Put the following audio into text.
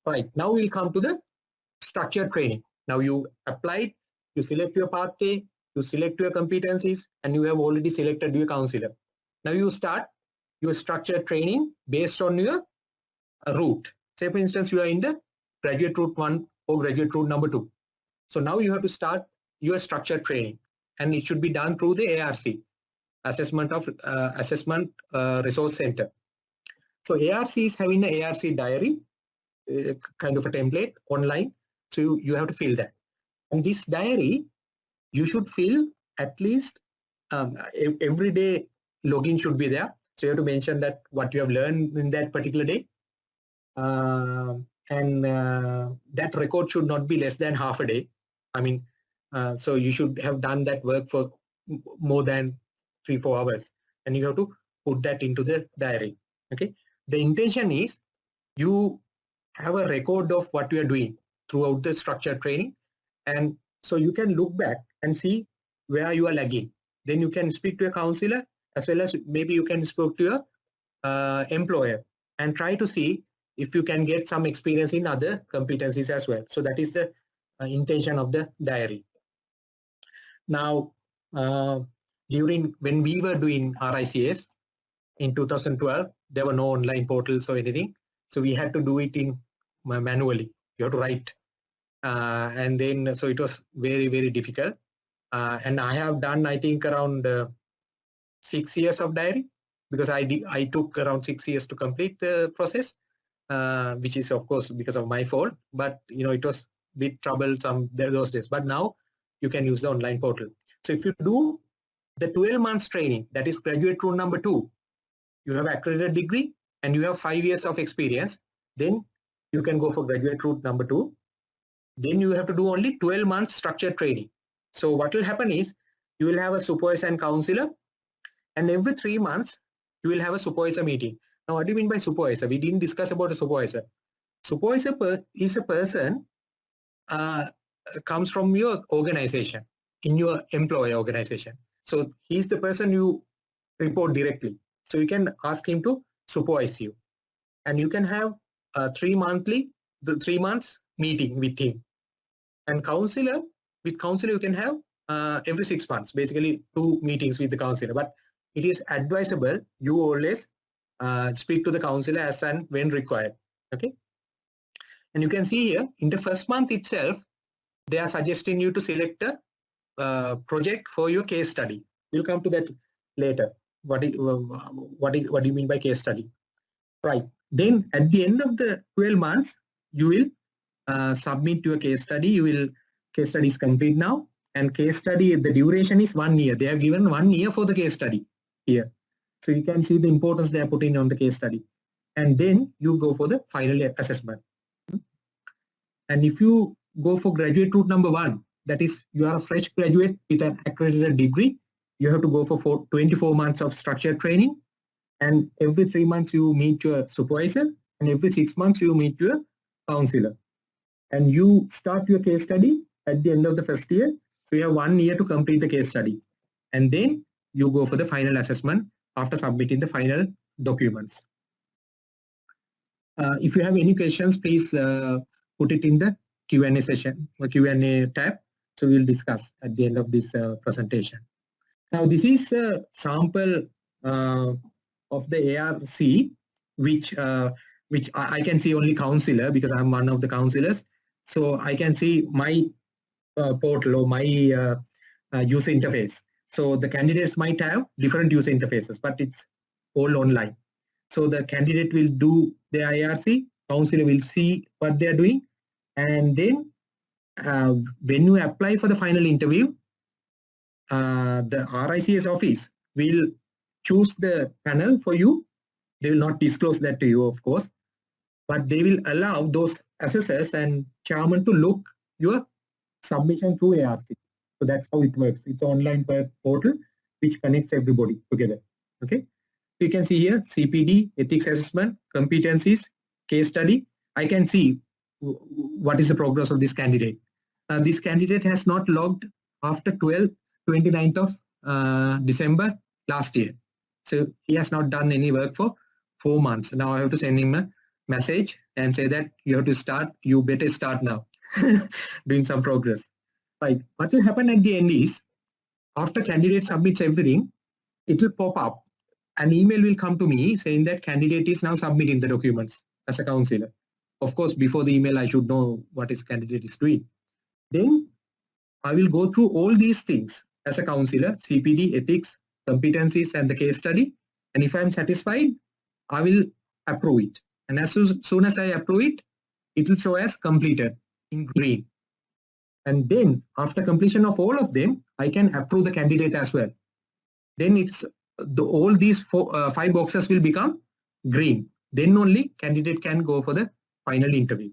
Right, now we'll come to the structured training. Now you applied, you select your pathway, you select your competencies, and you have already selected your counselor. Now you start your structured training based on your route. Say for instance, you are in the graduate route 1 or graduate route number 2. So now you have to start your structured training, and it should be done through the ARC, Assessment Resource Center. So ARC is having an ARC diary, kind of a template online. So you have to fill that. And this diary, you should fill at least every day. Login should be there. So you have to mention that what you have learned in that particular day. That record should not be less than half a day. I mean, so you should have done that work for more than 3-4 hours, and you have to put that into the diary. Okay. The intention is you have a record of what you are doing throughout the structured training, and so you can look back and see where you are lagging. Then you can speak to a counselor, as well as maybe you can speak to your employer and try to see if you can get some experience in other competencies as well. So that is the intention of the diary. Now, when we were doing RICS in 2012, there were no online portals or anything. So we had to do it in manually. You have to write. And then, so it was very, very difficult. And I have done, I think, around 6 years of diary, because I took around 6 years to complete the process, which is of course because of my fault. But it was a bit troublesome those days. But now you can use the online portal. So if you do the 12 months training, that is graduate route number 2, you have accredited degree and you have 5 years of experience, then you can go for graduate route number 2. Then you have to do only 12 months structured training. So what will happen is you will have a supervisor and counselor, and every 3 months you will have a supervisor meeting. Now, what do you mean by supervisor? We didn't discuss about a supervisor. Supervisor is a person comes from your organization, in your employer organization. So he's the person you report directly. So you can ask him to supervise you, and you can have a 3 months meeting with him. And with counselor you can have every 6 months, basically 2 meetings with the counselor. But it is advisable you always speak to the counselor as and when required. Okay. And you can see here in the first month itself, they are suggesting you to select a project for your case study. We'll come to that later. What do you mean by case study? Right. Then at the end of the 12 months, you will submit your case study. Case study is complete now, and case study, the duration is 1 year. They have given 1 year for the case study here. So you can see the importance they are putting on the case study. And then you go for the final assessment. And if you go for graduate route number 1, that is you are a fresh graduate with an accredited degree, you have to go for 24 months of structured training, and every 3 months you meet your supervisor, and every 6 months you meet your counselor. And you start your case study at the end of the first year. So you have 1 year to complete the case study. And then you go for the final assessment after submitting the final documents. If you have any questions, please put it in the Q&A session or Q&A tab. So we'll discuss at the end of this presentation. Now this is a sample of the ARC, which I can see only counselor, because I'm one of the counselors. So I can see my portal or my user interface. So the candidates might have different user interfaces, but it's all online. So the candidate will do the IRC, counselor will see what they're doing, and then when you apply for the final interview, the RICS office will choose the panel for you. They will not disclose that to you, of course, but they will allow those assessors and chairman to look your submission through ARC. So that's how it works. It's an online portal which connects everybody together. Okay. You can see here CPD, ethics assessment, competencies, case study. I can see what is the progress of this candidate. This candidate has not logged after 29th of December last year. So he has not done any work for 4 months. Now I have to send him a message and say that you have to start, you better start now, doing some progress. Right. What will happen at the end is, after candidate submits everything, it will pop up. An email will come to me saying that candidate is now submitting the documents as a counselor. Of course, before the email, I should know what is candidate is doing. Then I will go through all these things as a counselor, CPD, ethics, competencies, and the case study. And if I'm satisfied, I will approve it. And as soon as I approve it, it will show as completed in green. And then after completion of all of them, I can approve the candidate as well. Then it's all these 5 boxes will become green. Then only candidate can go for the final interview.